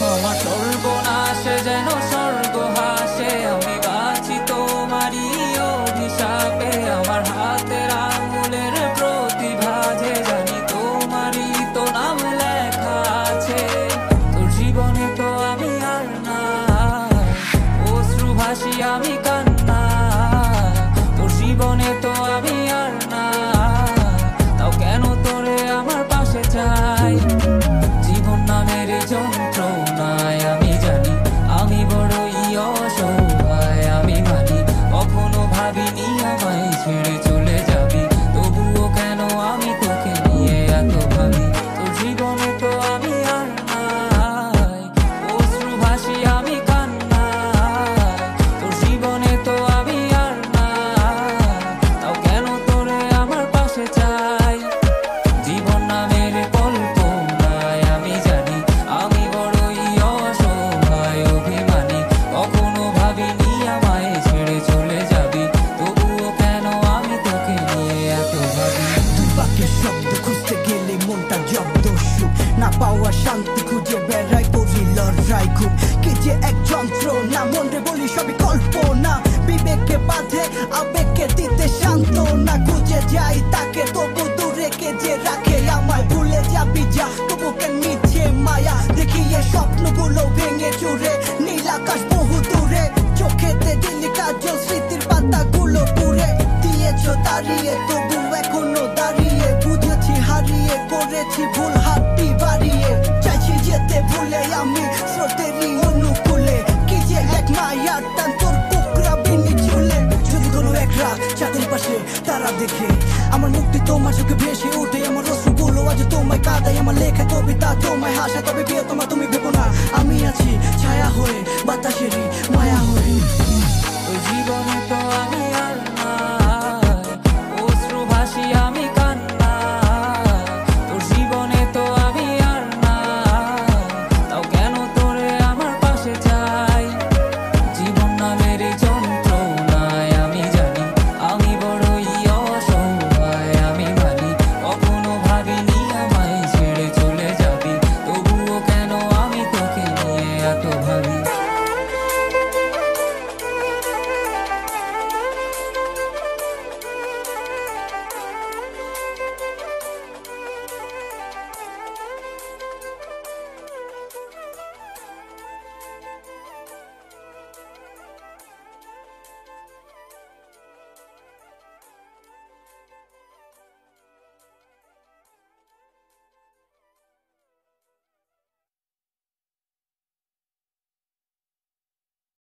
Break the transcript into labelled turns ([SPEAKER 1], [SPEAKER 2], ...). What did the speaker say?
[SPEAKER 1] তোমার সর্বনাশে যেন স্বর্গ হাসে, আমি বাঁচি তোমারই অভিশাপে। আমার হাতের আঙুলের প্রতিভাজে জানি তোমারই তো নাম লেখা আছে। তোর জীবনে তো আমি আর না, অশ্রু ভাসি আমি কান্না। তোর জীবনে তো আমি আর না, তাও কেন তোরে আমার পাশে চাই। জীবন নামের যন্ত্রণায় আমি জানি আমি বড়ই অসহায়। আমি মানি কখনো ভাবিনি আমায় ছেড়ে চলে যাবি, তবুও কেন আমি তোকে নিয়ে এত ভাবি। তোর জীবনে তো আমি আর নাই, অশ্রু ভাসি আমি কান্না। তোর জীবনে তো আমি আর না, তাও কেন তোরে আমার পাশে চাই। জীবন নামের কল্পনায় আমি জানি আমি বড়ই অসহায় অভিমানী। কখনো ভাবিনি আমায় ছেড়ে চলে যাবি, তবুও কেন আমি তোকে নিয়ে এত ভাবি।
[SPEAKER 2] দুই বাক্যের শব্দ খুঁজতে গেলে মনটা জব্দ সুখ না পাওয়া, শান্তি খুঁজে বেড়াই করি লড়াই খুব। কি যে এক যন্ত্রণা, মনে বলি সবই কল্পনা। বিবেককে বাঁধে আবেগকে দিতে সান্ত্বনা, খুঁজে যাই তাকে তবু দূরে কে যে রাখে আমায়। ভুলে যাবি যা তবু কেন মিছে মায়া, দেখিয়ে স্বপ্নগুলো ভেঙে চুরে নীল আকাশ বহু দূরে। চোখেতে দিলি কাজল স্মৃতির পাতাগুলো পুড়ে দিয়েছো দাঁড়িয়ে, তবু এখনো দাঁড়িয়ে। বুঝেছি হারিয়ে করেছি ভুল, হাতটি বাড়িয়ে চাইছি যেতে ভুলে আমি স্রোতেরই অনুকূলে। কি যে এক মায়ার টান তোর কুকরা বিনি ঝুলে। যদি কোনো এক রাত চাঁদের পাশে তারা দেখে আমার মুক্তি তোমার চোখে ভেসে ওঠে। আমার অশ্রুগুলো আজ তোমায় কাঁদাই, আমার লেখা কবিতা তোমায় হাসা। তবে বিয়ে তোমার তুমি ভেবো না, আমি আছি ছায়া হয়ে বাতাসেরই